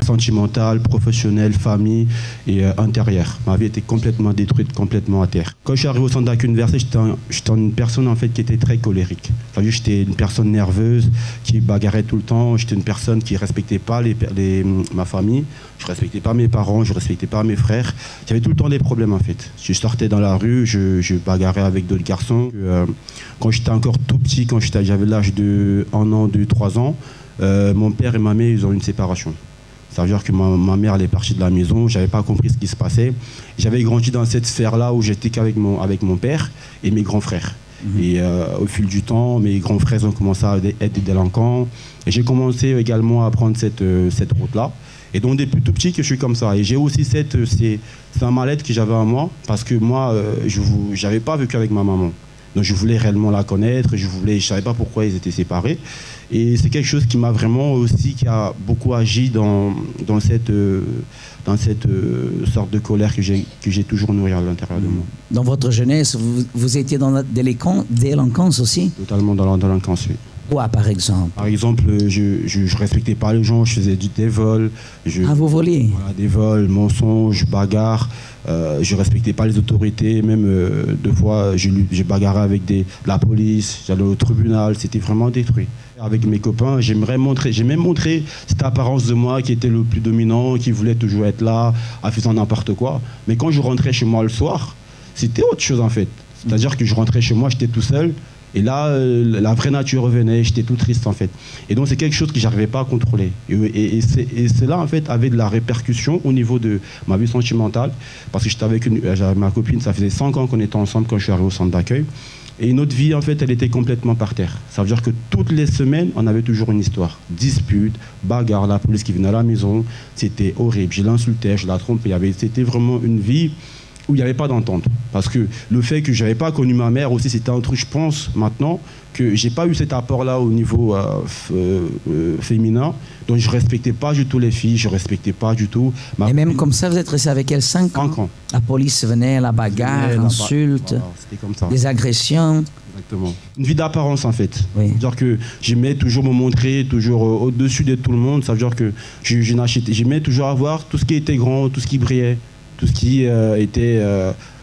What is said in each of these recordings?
sentimentale, professionnelle, famille et intérieure. Ma vie était complètement détruite, complètement à terre. Quand je suis arrivé au centre d'accueil universitaire, j'étais une personne en fait qui était très colérique. J'étais une personne nerveuse qui bagarrait tout le temps. J'étais une personne qui respectait pas ma famille. Je respectais pas mes parents, je respectais pas mes frères. J'avais tout le temps des problèmes en fait. Je sortais dans la rue, je bagarrais avec d'autres garçons. Quand j'étais encore tout petit, quand j'avais l'âge de 1 an, 2, 3 ans, mon père et ma mère, ils ont eu une séparation. Ça veut dire que ma mère, elle est partie de la maison, je n'avais pas compris ce qui se passait. J'avais grandi dans cette sphère-là où j'étais qu'avec mon père et mes grands frères. Et au fil du temps, mes grands frères ont commencé à être des délinquants. Et j'ai commencé également à prendre cette route-là. Et donc depuis tout petit que je suis comme ça. Et j'ai aussi c'est un mal-être que j'avais en moi, parce que moi, je n'avais pas vécu avec ma maman. Donc je voulais réellement la connaître, je ne savais pas pourquoi ils étaient séparés. Et c'est quelque chose qui m'a vraiment aussi, qui a beaucoup agi dans cette sorte de colère que j'ai toujours nourrie à l'intérieur de moi. Dans votre jeunesse, vous étiez dans la délinquance aussi? Totalement dans la délinquance, oui. Quoi, par exemple? Par exemple, je ne respectais pas les gens, je faisais des vols. Vous voliez? Voilà, des vols, mensonges, bagarres. Je ne respectais pas les autorités. Même 2 fois, j'ai bagarré avec la police, j'allais au tribunal, c'était vraiment détruit. Avec mes copains, j'ai même montré cette apparence de moi qui était le plus dominant, qui voulait toujours être là, en faisant n'importe quoi. Mais quand je rentrais chez moi le soir, c'était autre chose en fait. C'est-à-dire que je rentrais chez moi, j'étais tout seul. Et là, la vraie nature revenait, j'étais tout triste en fait. Et donc c'est quelque chose que je n'arrivais pas à contrôler. Et cela en fait avait de la répercussion au niveau de ma vie sentimentale. Parce que j'étais avec ma copine, ça faisait 5 ans qu'on était ensemble quand je suis arrivé au centre d'accueil. Et notre vie en fait, elle était complètement par terre. Ça veut dire que toutes les semaines, on avait toujours une histoire. Dispute, bagarre, la police qui venait à la maison. C'était horrible. Je l'insultais, je la trompais. C'était vraiment une vie où il n'y avait pas d'entente. Parce que le fait que je n'avais pas connu ma mère aussi, c'était un truc, je pense, maintenant, que je n'ai pas eu cet apport-là au niveau féminin. Donc je ne respectais pas du tout les filles, je ne respectais pas du tout... Et même comme ça, vous êtes resté avec elle 5 ans? 5 ans. La police venait, la bagarre, l'insulte, voilà, c'était comme ça. des agressions. Exactement. Une vie d'apparence en fait. Oui. C'est-à-dire que j'aimais toujours me montrer, toujours au-dessus de tout le monde. Ça veut dire que j'aimais toujours avoir tout ce qui était grand, tout ce qui brillait. Tout ce qui était...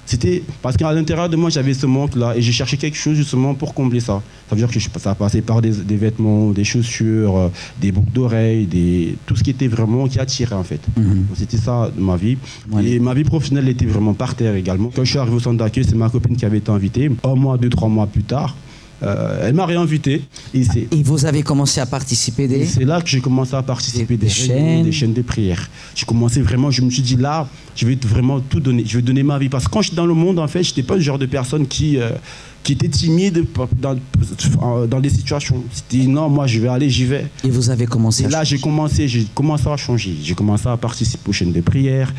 c'était parce qu'à l'intérieur de moi, j'avais ce manque-là et j'ai cherché quelque chose justement pour combler ça. Ça veut dire que ça passait par des vêtements, des chaussures, des boucles d'oreilles, tout ce qui était vraiment, qui attirait en fait. Donc c'était ça de ma vie. Et ma vie professionnelle était vraiment par terre également. Quand je suis arrivé au centre d'accueil, c'est ma copine qui avait été invitée. 1 mois, 2, 3 mois plus tard, elle m'a réinvité. Et vous avez commencé à participer c'est là que j'ai commencé à participer des chaînes de prière. J'ai commencé vraiment, je me suis dit là, je vais vraiment tout donner. Je vais donner ma vie. Parce que quand j'étais dans le monde, en fait, je n'étais pas le genre de personne qui était timide dans des situations. C'était non, moi je vais aller, j'y vais. Et vous avez commencé j'ai commencé à changer. J'ai commencé à participer aux chaînes de prière.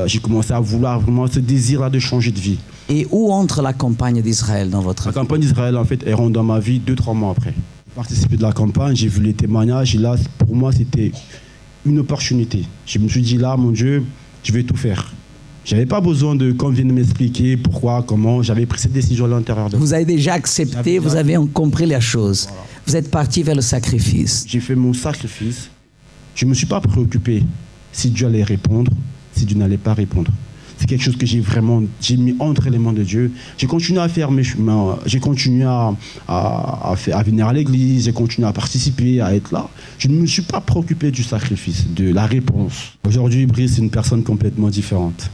J'ai commencé à vouloir vraiment ce désir-là de changer de vie. Et où entre la campagne d'Israël dans votre vie? La campagne d'Israël, en fait, elle rentre dans ma vie 2-3 mois après. J'ai participé de la campagne, j'ai vu les témoignages, et là, pour moi, c'était une opportunité. Je me suis dit, là, mon Dieu, je vais tout faire. Je n'avais pas besoin qu'on vienne m'expliquer pourquoi, comment. J'avais pris cette décision à l'intérieur de moi. Vous avez déjà accepté, vous avez compris la chose. Voilà. Vous êtes parti vers le sacrifice. J'ai fait mon sacrifice. Je ne me suis pas préoccupé si Dieu allait répondre, si Dieu n'allait pas répondre. C'est quelque chose que j'ai mis entre les mains de Dieu. J'ai continué à faire mes chemins, j'ai continué à venir à l'église, j'ai continué à participer, à être là. Je ne me suis pas préoccupé du sacrifice, de la réponse. Aujourd'hui, Brice est une personne complètement différente.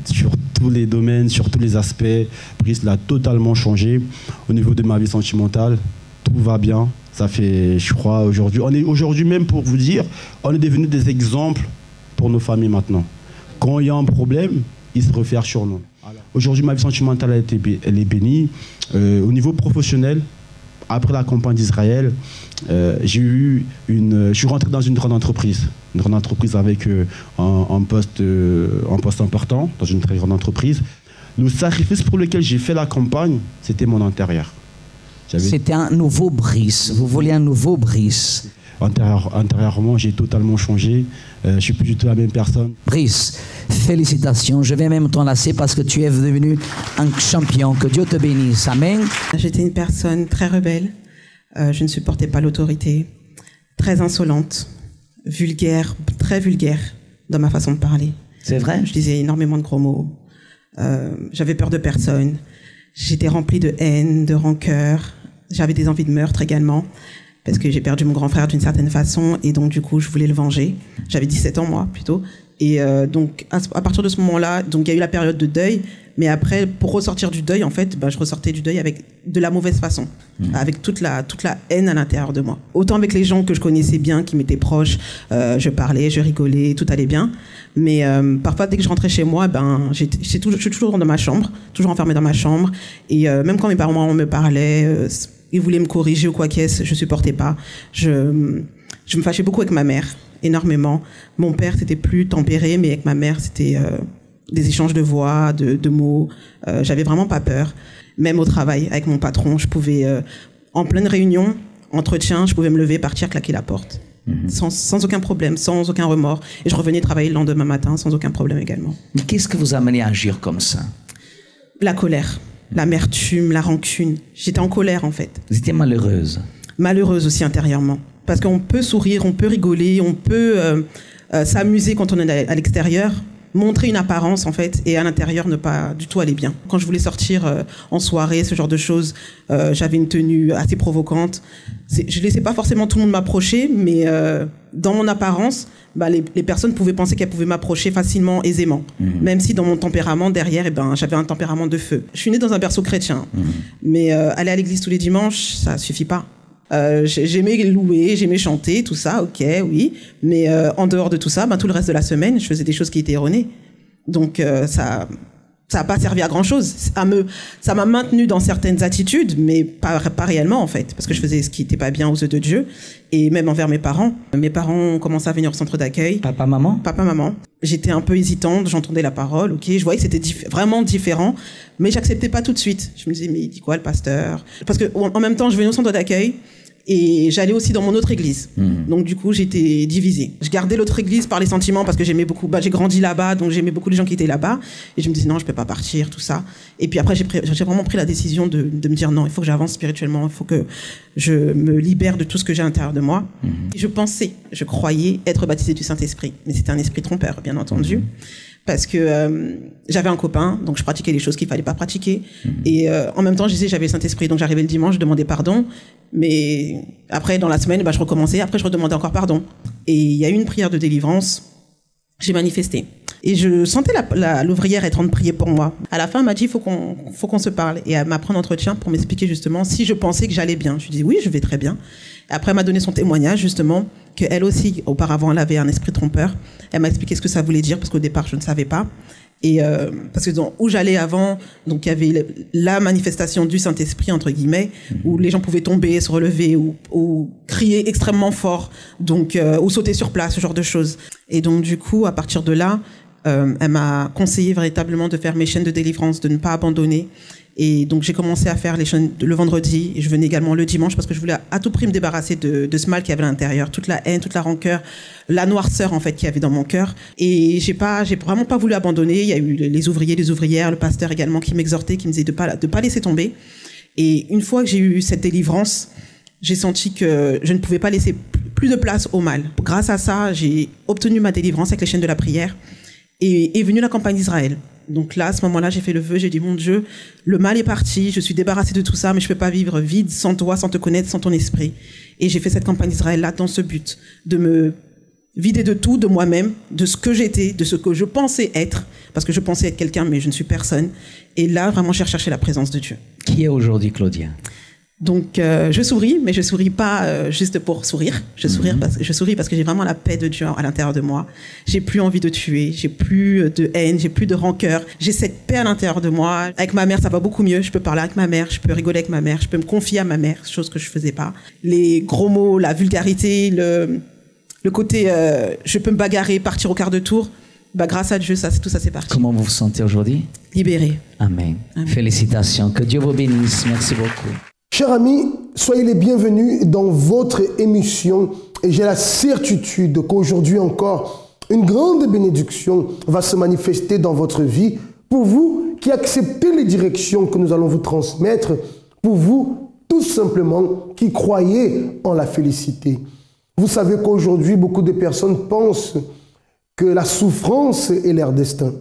Sur tous les domaines, sur tous les aspects, Brice l'a totalement changé. Au niveau de ma vie sentimentale, tout va bien. Ça fait, je crois, aujourd'hui même pour vous dire, on est devenus des exemples pour nos familles maintenant. Quand il y a un problème, ils se réfèrent sur nous. Aujourd'hui, ma vie sentimentale, elle est bénie. Au niveau professionnel, après la campagne d'Israël, je suis rentré dans une grande entreprise. Une grande entreprise avec un poste important, dans une très grande entreprise. Le sacrifice pour lequel j'ai fait la campagne, c'était mon intérieur. C'était un nouveau Brice. Vous vouliez un nouveau Brice. Intérieurement, j'ai totalement changé. Je ne suis plus du tout la même personne. Brice, félicitations. Je vais même t'enlacer parce que tu es devenu un champion. Que Dieu te bénisse. Amen. J'étais une personne très rebelle. Je ne supportais pas l'autorité. Très insolente, vulgaire, très très vulgaire dans ma façon de parler. C'est vrai? Je disais énormément de gros mots. J'avais peur de personne. J'étais remplie de haine, de rancœur. J'avais des envies de meurtre également, parce que j'ai perdu mon grand frère d'une certaine façon, et donc du coup, je voulais le venger. J'avais 17 ans, moi, plutôt. Et donc, à partir de ce moment-là, donc il y a eu la période de deuil, mais après, pour ressortir du deuil, en fait, je ressortais du deuil avec de la mauvaise façon, avec toute la haine à l'intérieur de moi. Autant avec les gens que je connaissais bien, qui m'étaient proches, je parlais, je rigolais, tout allait bien. Mais parfois, dès que je rentrais chez moi, je suis toujours dans ma chambre, toujours enfermée dans ma chambre. Et même quand mes parents me parlaient, ils voulaient me corriger ou quoi qu'est-ce, je supportais pas. Je me fâchais beaucoup avec ma mère, énormément. Mon père, c'était plus tempéré, mais avec ma mère, c'était des échanges de voix, de mots. J'avais vraiment pas peur. Même au travail, avec mon patron, je pouvais, en pleine réunion, entretien, je pouvais me lever, partir, claquer la porte. Sans aucun problème, sans aucun remords. Et je revenais travailler le lendemain matin, sans aucun problème également. Mais qu'est-ce que vous a amené à agir comme ça? La colère, l'amertume, la rancune. J'étais en colère, en fait. Vous étiez malheureuse? Malheureuse aussi intérieurement. Parce qu'on peut sourire, on peut rigoler, on peut s'amuser quand on est à l'extérieur, montrer une apparence en fait, et à l'intérieur ne pas du tout aller bien. Quand je voulais sortir en soirée, ce genre de choses, j'avais une tenue assez provocante. Je laissais pas forcément tout le monde m'approcher, mais dans mon apparence, les personnes pouvaient penser qu'elles pouvaient m'approcher facilement, aisément. Même si dans mon tempérament, derrière, j'avais un tempérament de feu. Je suis née dans un berceau chrétien, mais aller à l'église tous les dimanches, ça suffit pas. J'aimais louer, j'aimais chanter, tout ça, ok, oui. Mais en dehors de tout ça, tout le reste de la semaine, je faisais des choses qui étaient erronées. Donc ça n'a pas servi à grand-chose. Ça m'a maintenue dans certaines attitudes, mais pas réellement en fait, parce que je faisais ce qui n'était pas bien aux yeux de Dieu, et même envers mes parents. Mes parents ont commencé à venir au centre d'accueil. Papa, maman? Papa, maman. J'étais un peu hésitante, j'entendais la parole, ok, je voyais que c'était vraiment différent, mais j'acceptais pas tout de suite. Je me disais, mais il dit quoi le pasteur? Parce que en même temps, je venais au centre d'accueil, et j'allais aussi dans mon autre église. Donc du coup, j'étais divisée. Je gardais l'autre église par les sentiments parce que j'aimais beaucoup. J'ai grandi là-bas, donc j'aimais beaucoup les gens qui étaient là-bas. Et je me disais non, je peux pas partir, tout ça. Et puis après, j'ai vraiment pris la décision de me dire non, il faut que j'avance spirituellement, il faut que je me libère de tout ce que j'ai à l'intérieur de moi. Et je croyais être baptisée du Saint-Esprit, mais c'était un esprit trompeur, bien entendu. Parce que j'avais un copain, donc je pratiquais les choses qu'il fallait pas pratiquer. Et en même temps, je disais j'avais le Saint-Esprit, donc j'arrivais le dimanche, je demandais pardon. Mais après, dans la semaine, je recommençais. Après, je redemandais encore pardon. Et il y a eu une prière de délivrance. J'ai manifesté. Et je sentais l'ouvrière être en train de prier pour moi. À la fin, elle m'a dit, faut qu'on se parle. Et elle m'a pris un entretien pour m'expliquer justement si je pensais que j'allais bien. Je lui ai dit, oui, je vais très bien. Et après, elle m'a donné son témoignage, justement, qu'elle aussi, auparavant, elle avait un esprit trompeur. Elle m'a expliqué ce que ça voulait dire, parce qu'au départ, je ne savais pas. Et parce que où j'allais avant, donc il y avait la manifestation du Saint-Esprit entre guillemets, où les gens pouvaient tomber, se relever ou crier extrêmement fort, donc ou sauter sur place, ce genre de choses. Et donc du coup, à partir de là, elle m'a conseillé véritablement de faire mes chaînes de délivrance, de ne pas abandonner. Et donc j'ai commencé à faire les chaînes le vendredi, et je venais également le dimanche parce que je voulais à tout prix me débarrasser de ce mal qu'il y avait à l'intérieur, toute la haine, toute la rancœur, la noirceur en fait qu'il y avait dans mon cœur. Et j'ai vraiment pas voulu abandonner. Il y a eu les ouvriers, les ouvrières, le pasteur également qui m'exhortait, qui me disait de pas laisser tomber. Et une fois que j'ai eu cette délivrance, j'ai senti que je ne pouvais pas laisser plus de place au mal. Grâce à ça, j'ai obtenu ma délivrance avec les chaînes de la prière. Et est venue la campagne d'Israël. Donc là, à ce moment-là, j'ai fait le vœu, j'ai dit, mon Dieu, le mal est parti, je suis débarrassée de tout ça, mais je peux pas vivre vide sans toi, sans te connaître, sans ton esprit. Et j'ai fait cette campagne d'Israël-là dans ce but, de me vider de tout, de moi-même, de ce que j'étais, de ce que je pensais être, parce que je pensais être quelqu'un, mais je ne suis personne. Et là, vraiment, j'ai recherché la présence de Dieu. Qui est aujourd'hui Claudia? Donc, je souris, mais je souris pas juste pour sourire. Je souris parce que j'ai vraiment la paix de Dieu à l'intérieur de moi. J'ai plus envie de tuer, j'ai plus de haine, j'ai plus de rancœur. J'ai cette paix à l'intérieur de moi. Avec ma mère, ça va beaucoup mieux. Je peux parler avec ma mère, je peux rigoler avec ma mère, je peux me confier à ma mère, chose que je faisais pas. Les gros mots, la vulgarité, le côté, je peux me bagarrer, partir au quart de tour. Grâce à Dieu, tout ça c'est parti. Comment vous vous sentez aujourd'hui? Libérée. Amen. Félicitations. Que Dieu vous bénisse. Merci beaucoup. Chers amis, soyez les bienvenus dans votre émission et j'ai la certitude qu'aujourd'hui encore, une grande bénédiction va se manifester dans votre vie pour vous qui acceptez les directions que nous allons vous transmettre, pour vous tout simplement qui croyez en la félicité. Vous savez qu'aujourd'hui, beaucoup de personnes pensent que la souffrance est leur destin.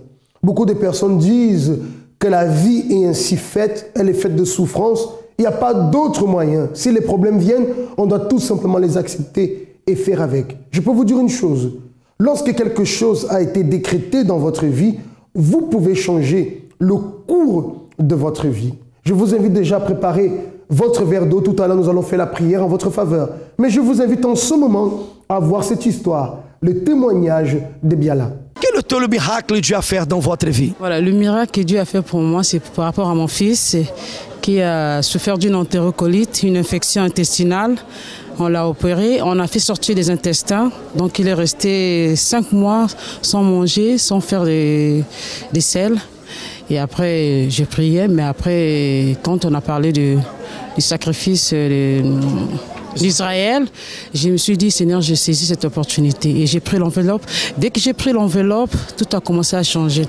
Beaucoup de personnes disent que la vie est ainsi faite, elle est faite de souffrance. Il n'y a pas d'autre moyen. Si les problèmes viennent, on doit tout simplement les accepter et faire avec. Je peux vous dire une chose. Lorsque quelque chose a été décrété dans votre vie, vous pouvez changer le cours de votre vie. Je vous invite déjà à préparer votre verre d'eau. Tout à l'heure, nous allons faire la prière en votre faveur. Mais je vous invite en ce moment à voir cette histoire, le témoignage de Biala. Quel est le miracle que Dieu a fait dans votre vie? Voilà, le miracle que Dieu a fait pour moi, c'est par rapport à mon fils qui a souffert d'une entérocolite, une infection intestinale. On l'a opéré, on a fait sortir des intestins. Donc il est resté 5 mois sans manger, sans faire des selles. Et après, j'ai prié, mais après, quand on a parlé du sacrifice d'Israël, je me suis dit, Seigneur, j'ai saisi cette opportunité. Et j'ai pris l'enveloppe. Dès que j'ai pris l'enveloppe, tout a commencé à changer.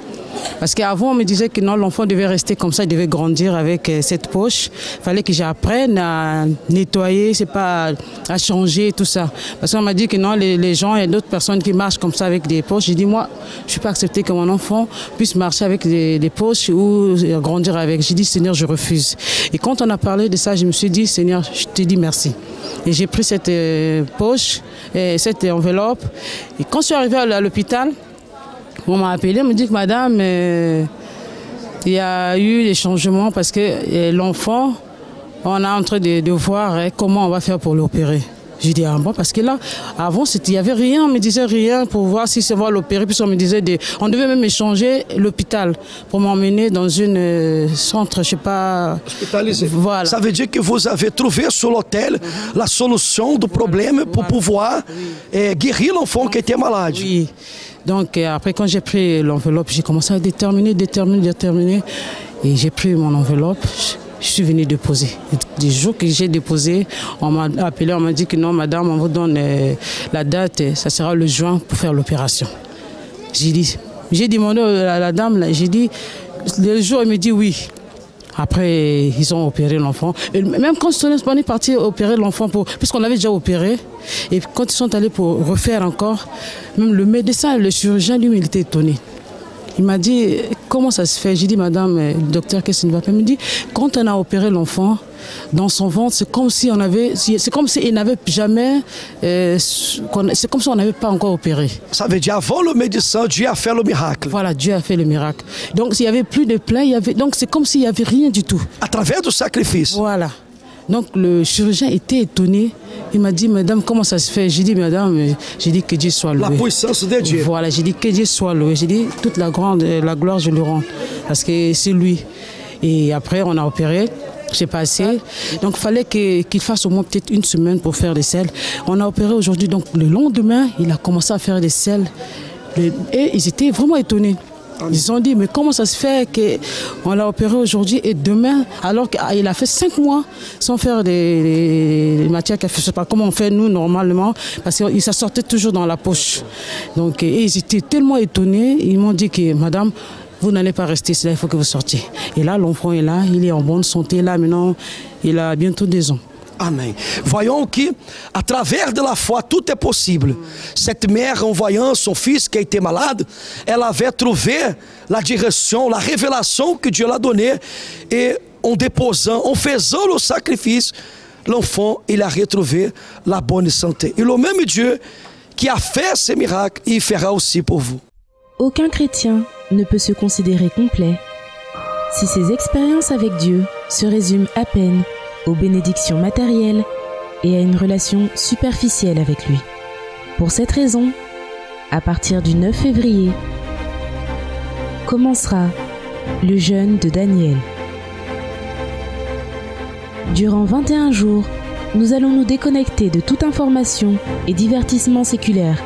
Parce qu'avant, on me disait que non, l'enfant devait rester comme ça, il devait grandir avec cette poche. Il fallait que j'apprenne à nettoyer, c'est pas à changer, tout ça. Parce qu'on m'a dit que non, les gens, il y a d'autres personnes qui marchent comme ça avec des poches. J'ai dit, moi, je ne suis pas accepté que mon enfant puisse marcher avec des poches ou grandir avec. J'ai dit, Seigneur, je refuse. Et quand on a parlé de ça, je me suis dit, Seigneur, je te dis merci. Et j'ai pris cette poche, cette enveloppe. Et quand je suis arrivée à l'hôpital, on m'a appelé, on me dit que madame, il y a eu des changements parce que l'enfant, on est en train de voir comment on va faire pour l'opérer. J'ai dit, ah bon, parce que là, avant, il n'y avait rien, on me disait rien pour voir si ça va l'opérer. Puis on me disait, on devait même échanger l'hôpital pour m'emmener dans une centre, je ne sais pas. Hospitalisé. Voilà. Ça veut dire que vous avez trouvé sur l'hôtel la solution du problème pour pouvoir guérir l'enfant qui était malade. Oui. Donc après, quand j'ai pris l'enveloppe, j'ai commencé à déterminer. Et j'ai pris mon enveloppe. Je suis venue déposer. Du jour que j'ai déposé, on m'a appelé, on m'a dit que non, madame, on vous donne la date, ça sera le juin pour faire l'opération. J'ai demandé à la dame, j'ai dit, le jour, elle me dit oui. Après, ils ont opéré l'enfant. Même quand on est parti opérer l'enfant, puisqu'on avait déjà opéré, et quand ils sont allés pour refaire encore, même le médecin, le chirurgien, lui, il était étonné. Il m'a dit, comment ça se fait? J'ai dit, madame, docteur, qu'est-ce qui ne va pas? Il me dit, quand on a opéré l'enfant, dans son ventre, c'est comme si il n'avait jamais, c'est comme si on n'avait pas encore opéré. Ça veut dire, avant le médecin, Dieu a fait le miracle. Voilà, Dieu a fait le miracle. Donc, s'il n'y avait plus de plaie, donc c'est comme s'il n'y avait rien du tout. À travers du sacrifice. Voilà. Donc, le chirurgien était étonné. Il m'a dit, madame, comment ça se fait? J'ai dit, madame, j'ai dit que Dieu soit loué. La puissance de Dieu. Voilà, j'ai dit que Dieu soit loué. J'ai dit, toute la gloire, je lui rends. Parce que c'est lui. Et après, on a opéré. J'ai passé. Donc, il fallait qu'il fasse au moins peut-être une semaine pour faire des selles. On a opéré aujourd'hui. Donc, le lendemain, il a commencé à faire des selles. Et ils étaient vraiment étonnés. Ils ont dit, mais comment ça se fait qu'on l'a opéré aujourd'hui et demain, alors qu'il a fait 5 mois sans faire des matières qu'il ne sais pas comment on fait nous normalement, parce que ça sortait toujours dans la poche. Donc, et ils étaient tellement étonnés, ils m'ont dit que madame, vous n'allez pas rester ici, il faut que vous sortiez. Et là, l'enfant est là, il est en bonne santé, là maintenant, il a bientôt 2 ans. Amém. Voyons que, à travers de la foi, tout est possible. Cette mère, en voyant son fils qui a été malade, elle avait trouvé la direction, la révélation que Dieu l'a donnée. Et en déposant, en faisant le sacrifice, l'enfant, il a retrouvé la bonne santé. Et le même Dieu qui a fait ce miracle, il fera aussi pour vous. Aucun chrétien ne peut se considérer complet si ses expériences avec Dieu se résument à peine aux bénédictions matérielles et à une relation superficielle avec lui. Pour cette raison, à partir du 9 février, commencera le jeûne de Daniel. Durant 21 jours, nous allons nous déconnecter de toute information et divertissement séculaire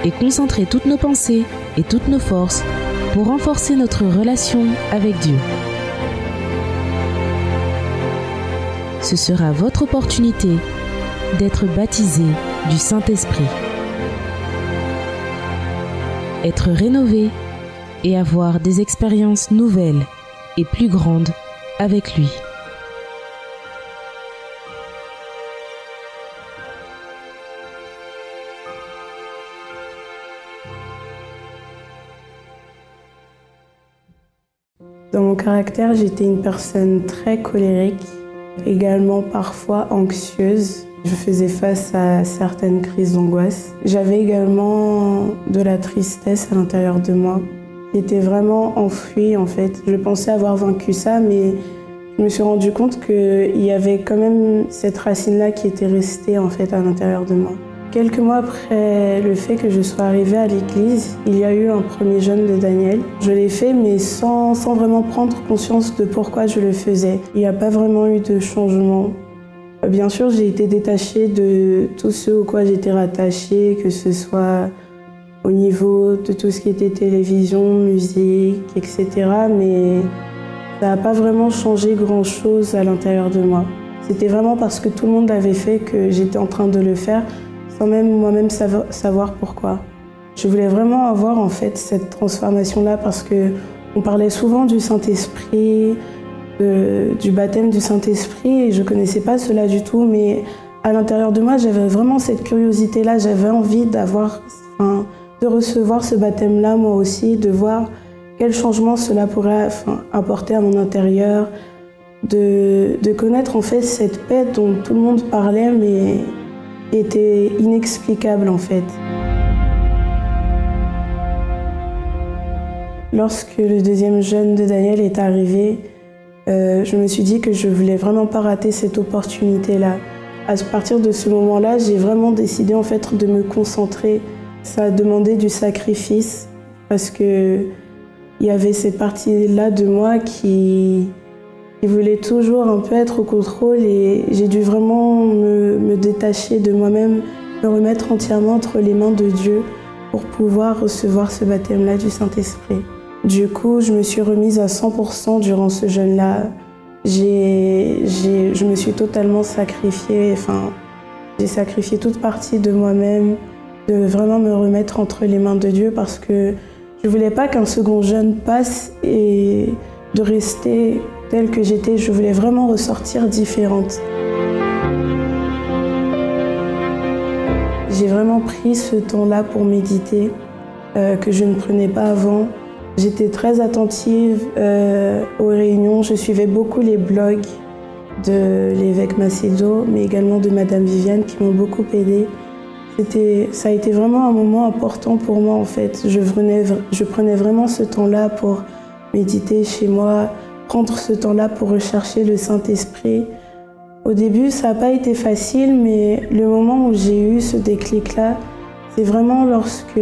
et concentrer toutes nos pensées et toutes nos forces pour renforcer notre relation avec Dieu. Ce sera votre opportunité d'être baptisé du Saint-Esprit, être rénové et avoir des expériences nouvelles et plus grandes avec lui. Dans mon caractère, j'étais une personne très colérique, également parfois anxieuse. Je faisais face à certaines crises d'angoisse. J'avais également de la tristesse à l'intérieur de moi, qui était vraiment enfouie en fait. Je pensais avoir vaincu ça, mais je me suis rendu compte qu'il y avait quand même cette racine-là qui était restée en fait à l'intérieur de moi. Quelques mois après le fait que je sois arrivée à l'église, il y a eu un premier jeûne de Daniel. Je l'ai fait, mais sans vraiment prendre conscience de pourquoi je le faisais. Il n'y a pas vraiment eu de changement. Bien sûr, j'ai été détachée de tout ce au quoi j'étais rattachée, que ce soit au niveau de tout ce qui était télévision, musique, etc. Mais ça n'a pas vraiment changé grand-chose à l'intérieur de moi. C'était vraiment parce que tout le monde l'avait fait que j'étais en train de le faire, sans même moi-même savoir pourquoi. Je voulais vraiment avoir en fait cette transformation-là parce qu'on parlait souvent du Saint-Esprit, du baptême du Saint-Esprit, et je ne connaissais pas cela du tout, mais à l'intérieur de moi, j'avais vraiment cette curiosité-là, j'avais envie de recevoir ce baptême-là moi aussi, de voir quel changement cela pourrait apporter à mon intérieur, de connaître en fait cette paix dont tout le monde parlait, mais était inexplicable en fait. Lorsque le deuxième jeûne de Daniel est arrivé, je me suis dit que je voulais vraiment pas rater cette opportunité-là. À partir de ce moment-là, j'ai vraiment décidé en fait de me concentrer. Ça a demandé du sacrifice parce que il y avait cette partie-là de moi qui voulait toujours un peu être au contrôle et j'ai dû vraiment me détacher de moi-même, me remettre entièrement entre les mains de Dieu pour pouvoir recevoir ce baptême-là du Saint-Esprit. Du coup, je me suis remise à 100% durant ce jeûne-là. Je me suis totalement sacrifiée, j'ai sacrifié toute partie de moi-même, de vraiment me remettre entre les mains de Dieu parce que je voulais pas qu'un second jeûne passe et de rester telle que j'étais. Je voulais vraiment ressortir différente. J'ai vraiment pris ce temps-là pour méditer, que je ne prenais pas avant. J'étais très attentive aux réunions. Je suivais beaucoup les blogs de l'évêque Macedo, mais également de Madame Viviane qui m'ont beaucoup aidée. Ça a été vraiment un moment important pour moi en fait. Je prenais vraiment ce temps-là pour méditer chez moi, prendre ce temps-là pour rechercher le Saint-Esprit. Au début, ça n'a pas été facile, mais le moment où j'ai eu ce déclic-là, c'est vraiment lorsque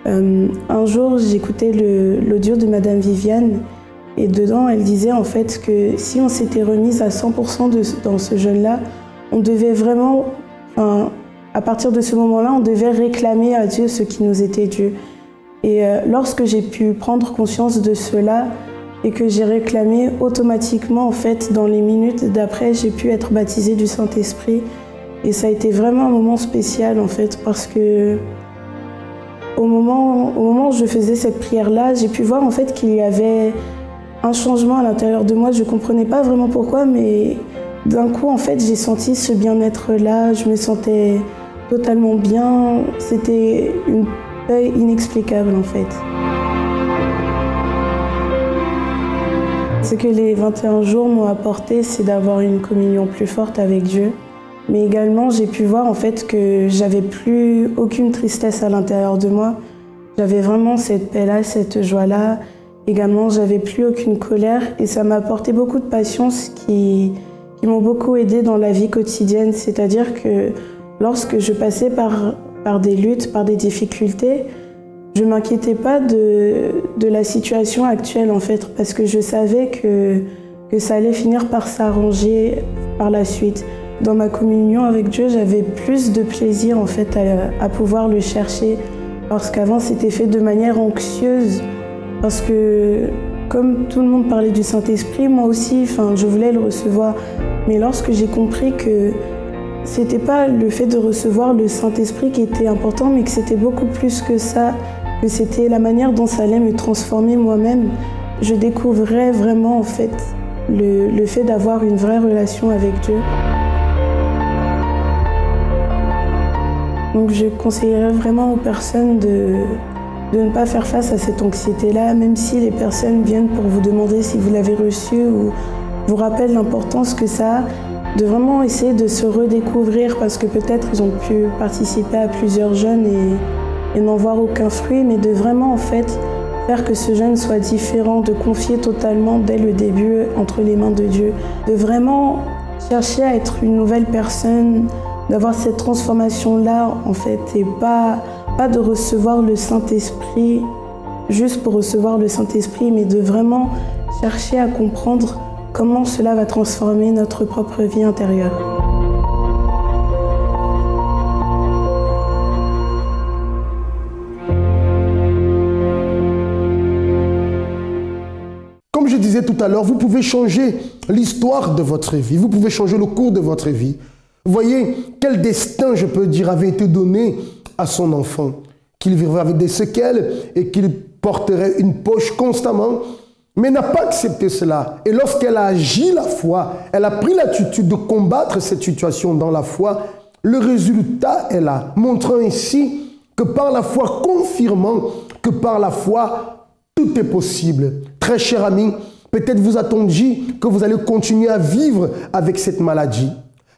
un jour j'écoutais l'audio de Madame Viviane et dedans elle disait en fait que si on s'était remise à 100% dans ce jeûne-là, on devait vraiment, à partir de ce moment-là, on devait réclamer à Dieu ce qui nous était dû. Et lorsque j'ai pu prendre conscience de cela et que j'ai réclamé automatiquement, en fait, dans les minutes d'après, j'ai pu être baptisée du Saint-Esprit. Et ça a été vraiment un moment spécial, en fait, parce que au moment où je faisais cette prière-là, j'ai pu voir, en fait, qu'il y avait un changement à l'intérieur de moi. Je ne comprenais pas vraiment pourquoi, mais d'un coup, en fait, j'ai senti ce bien-être-là. Je me sentais totalement bien. C'était une paix inexplicable, en fait. Ce que les 21 jours m'ont apporté, c'est d'avoir une communion plus forte avec Dieu. Mais également, j'ai pu voir en fait que j'avais plus aucune tristesse à l'intérieur de moi. J'avais vraiment cette paix-là, cette joie-là. Également, j'avais plus aucune colère et ça m'a apporté beaucoup de patience qui m'ont beaucoup aidé dans la vie quotidienne. C'est-à-dire que lorsque je passais par des luttes, par des difficultés, je ne m'inquiétais pas de la situation actuelle en fait, parce que je savais que ça allait finir par s'arranger par la suite. Dans ma communion avec Dieu, j'avais plus de plaisir en fait à pouvoir le chercher, parce qu'avant c'était fait de manière anxieuse, parce que comme tout le monde parlait du Saint-Esprit, moi aussi, je voulais le recevoir. Mais lorsque j'ai compris que c'était pas le fait de recevoir le Saint-Esprit qui était important, mais que c'était beaucoup plus que ça, que c'était la manière dont ça allait me transformer moi-même, je découvrais vraiment en fait le fait d'avoir une vraie relation avec Dieu. Donc je conseillerais vraiment aux personnes de de ne pas faire face à cette anxiété-là, même si les personnes viennent pour vous demander si vous l'avez reçu ou vous rappellent l'importance que ça a, de vraiment essayer de se redécouvrir parce que peut-être ils ont pu participer à plusieurs jeûnes et n'en voir aucun fruit, mais de vraiment en fait faire que ce jeûne soit différent, de confier totalement dès le début entre les mains de Dieu, de vraiment chercher à être une nouvelle personne, d'avoir cette transformation-là en fait, et pas de recevoir le Saint-Esprit juste pour recevoir le Saint-Esprit, mais de vraiment chercher à comprendre comment cela va transformer notre propre vie intérieure. Comme je disais tout à l'heure, vous pouvez changer l'histoire de votre vie, vous pouvez changer le cours de votre vie. Voyez quel destin, je peux dire, avait été donné à son enfant, qu'il vivrait avec des séquelles et qu'il porterait une poche constamment, mais n'a pas accepté cela. Et lorsqu'elle a agi la foi, elle a pris l'attitude de combattre cette situation dans la foi, le résultat est là, montrant ainsi que par la foi, confirmant que par la foi, tout est possible. Très cher ami, peut-être vous attendiez que vous allez continuer à vivre avec cette maladie.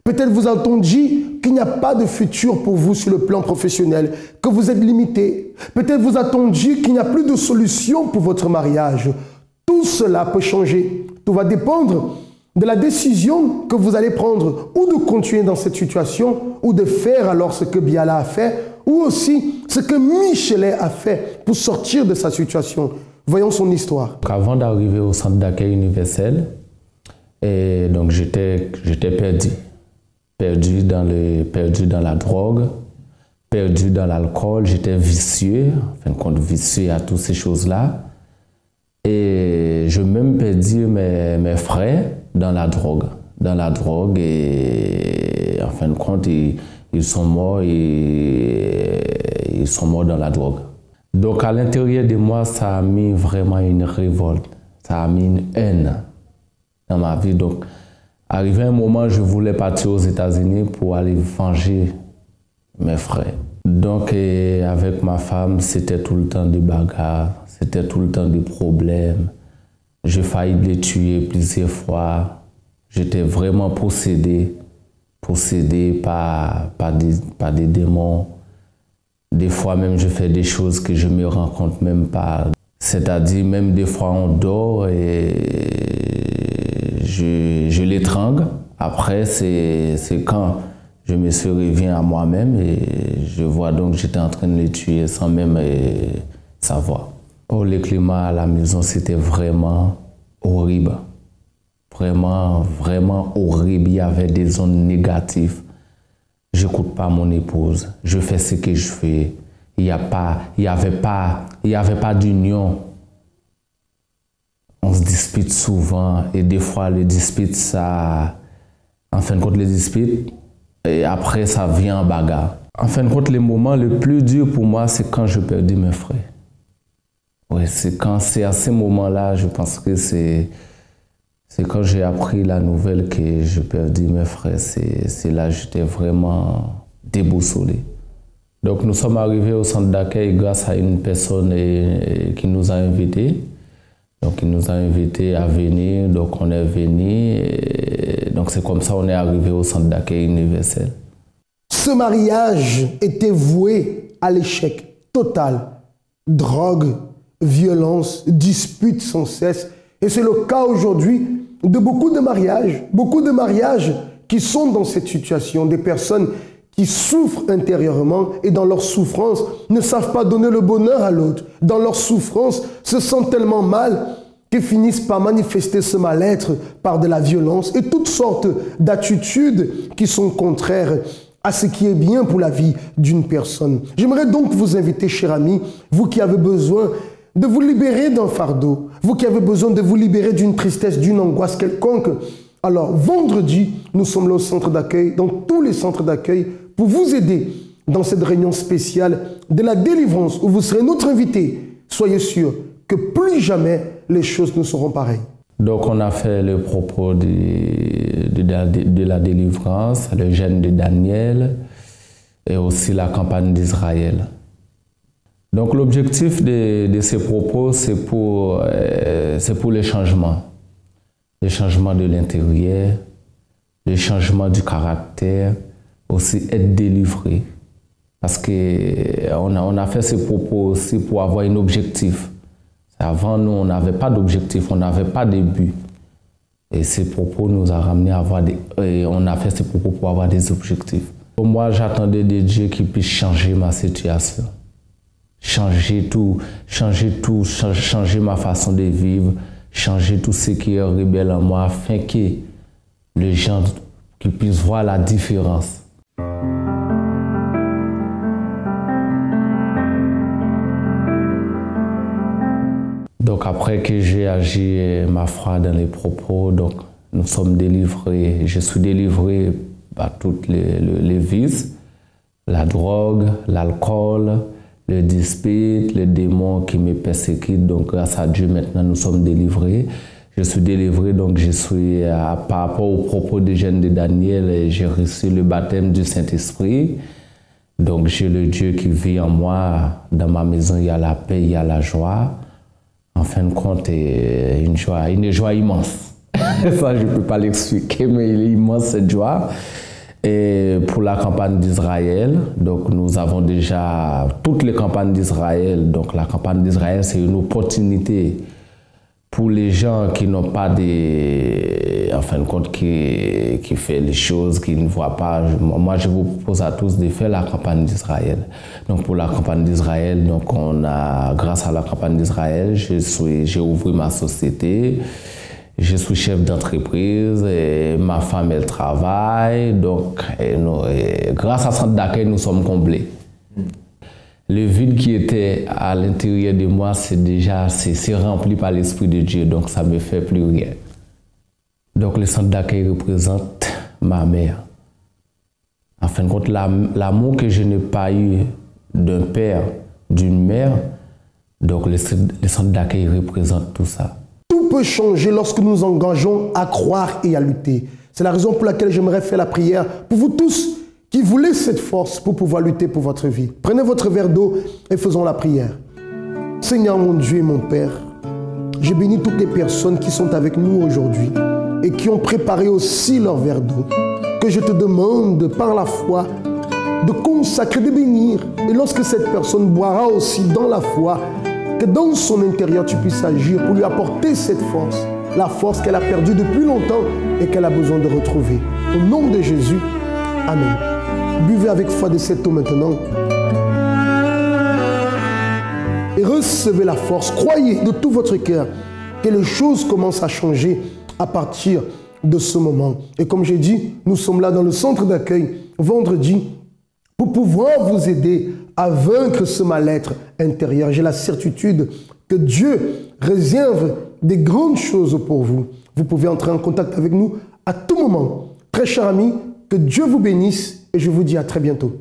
Peut-être vous attendiez qu'il n'y a pas de futur pour vous sur le plan professionnel, que vous êtes limité. Peut-être vous attendiez qu'il n'y a plus de solution pour votre mariage. Tout cela peut changer. Tout va dépendre de la décision que vous allez prendre, ou de continuer dans cette situation, ou de faire alors ce que Biala a fait, ou aussi ce que Michelet a fait pour sortir de sa situation. Voyons son histoire. Avant d'arriver au centre d'accueil universel, et donc j'étais perdu. Perdu dans la drogue, perdu dans l'alcool, j'étais vicieux, en fin de compte vicieux à toutes ces choses-là. Et je même perdu mes frères dans la drogue. Et en fin de compte, ils sont morts dans la drogue. Donc à l'intérieur de moi, ça a mis vraiment une révolte, ça a mis une haine dans ma vie. Donc, arrivé un moment, je voulais partir aux États-Unis pour aller venger mes frères. Donc, avec ma femme, c'était tout le temps des bagarres, c'était tout le temps des problèmes. J'ai failli les tuer plusieurs fois. J'étais vraiment possédé par des démons. Des fois même, je fais des choses que je me rends compte même pas. C'est-à-dire, même des fois, on dort et je l'étrangle. Après, c'est quand je me suis réveillé à moi-même et je vois donc que j'étais en train de les tuer sans même savoir. Oh, le climat à la maison, c'était vraiment horrible. Vraiment, vraiment horrible. Il y avait des ondes négatives. Je n'écoute pas mon épouse. Je fais ce que je fais. Il n'y avait pas d'union. On se dispute souvent et des fois les disputes, ça... En fin de compte, les disputes, et après ça vient en bagarre. En fin de compte, le moment le plus dur pour moi, c'est quand je perdis mes frères. Oui, c'est à ce moment-là, je pense que c'est quand j'ai appris la nouvelle que je perdis mes frères. C'est là que j'étais vraiment déboussolé. Donc nous sommes arrivés au centre d'accueil grâce à une personne qui nous a invités. Donc il nous a invités à venir, donc on est venu. Donc c'est comme ça qu'on est arrivé au centre d'accueil universel. Ce mariage était voué à l'échec total. Drogue, violence, disputes sans cesse. Et c'est le cas aujourd'hui de beaucoup de mariages qui sont dans cette situation, des personnes qui souffrent intérieurement et dans leur souffrance ne savent pas donner le bonheur à l'autre. Dans leur souffrance, se sentent tellement mal qu'ils finissent par manifester ce mal-être par de la violence et toutes sortes d'attitudes qui sont contraires à ce qui est bien pour la vie d'une personne. J'aimerais donc vous inviter, cher ami, vous qui avez besoin de vous libérer d'un fardeau, vous qui avez besoin de vous libérer d'une tristesse, d'une angoisse quelconque. Alors, vendredi, nous sommes là au centre d'accueil, dans tous les centres d'accueil, pour vous aider dans cette réunion spéciale de la délivrance où vous serez notre invité. Soyez sûr que plus jamais les choses ne seront pareilles. Donc, on a fait le propos de la délivrance, le jeûne de Daniel et aussi la campagne d'Israël. Donc l'objectif de ces propos, c'est pour les changements de l'intérieur, le changement du caractère, aussi être délivré. Parce qu'on a fait ces propos aussi pour avoir un objectif. Avant, nous, on n'avait pas d'objectif, on n'avait pas de but. Et ces propos nous ont ramené à avoir on a fait ces propos pour avoir des objectifs. Pour moi, j'attendais de Dieu qui puisse changer ma situation. Changer ma façon de vivre, changer tout ce qui est rebelle en moi, afin que les gens qui puissent voir la différence. Donc après que j'ai agi ma foi dans les propos, donc nous sommes délivrés, je suis délivré par toutes les vices, la drogue, l'alcool, le dispute, le démon qui me persécute. Donc grâce à Dieu maintenant nous sommes délivrés. Je suis délivré, donc je suis, par rapport aux propos des jeunes de Daniel, j'ai reçu le baptême du Saint-Esprit. Donc j'ai le Dieu qui vit en moi, dans ma maison il y a la paix, il y a la joie. En fin de compte, une joie immense. Ça, je ne peux pas l'expliquer, mais il est immense cette joie. Et pour la campagne d'Israël, donc nous avons déjà toutes les campagnes d'Israël. Donc la campagne d'Israël, c'est une opportunité pour les gens qui n'ont pas en fin de compte, qui fait les choses, qui ne voient pas. Moi, je vous propose à tous de faire la campagne d'Israël. Donc, pour la campagne d'Israël, donc grâce à la campagne d'Israël, j'ai ouvert ma société. Je suis chef d'entreprise et ma femme, elle travaille. Donc, grâce à Centre d'accueil, nous sommes comblés. Le vide qui était à l'intérieur de moi, c'est rempli par l'Esprit de Dieu, donc ça ne me fait plus rien. Donc le centre d'accueil représente ma mère. En fin de compte, l'amour que je n'ai pas eu d'un père, d'une mère, donc le centre d'accueil représente tout ça. Tout peut changer lorsque nous nous engageons à croire et à lutter. C'est la raison pour laquelle j'aimerais faire la prière pour vous tous qui voulez cette force pour pouvoir lutter pour votre vie. Prenez votre verre d'eau et faisons la prière. Seigneur mon Dieu et mon Père, je bénis toutes les personnes qui sont avec nous aujourd'hui et qui ont préparé aussi leur verre d'eau, que je te demande par la foi de consacrer, de bénir. Et lorsque cette personne boira aussi dans la foi, que dans son intérieur tu puisses agir pour lui apporter cette force, la force qu'elle a perdue depuis longtemps et qu'elle a besoin de retrouver. Au nom de Jésus, Amen. Buvez avec foi de cette eau maintenant. Et recevez la force. Croyez de tout votre cœur que les choses commencent à changer à partir de ce moment. Et comme j'ai dit, nous sommes là dans le centre d'accueil vendredi pour pouvoir vous aider à vaincre ce mal-être intérieur. J'ai la certitude que Dieu réserve des grandes choses pour vous. Vous pouvez entrer en contact avec nous à tout moment. Très chers amis, que Dieu vous bénisse et je vous dis à très bientôt.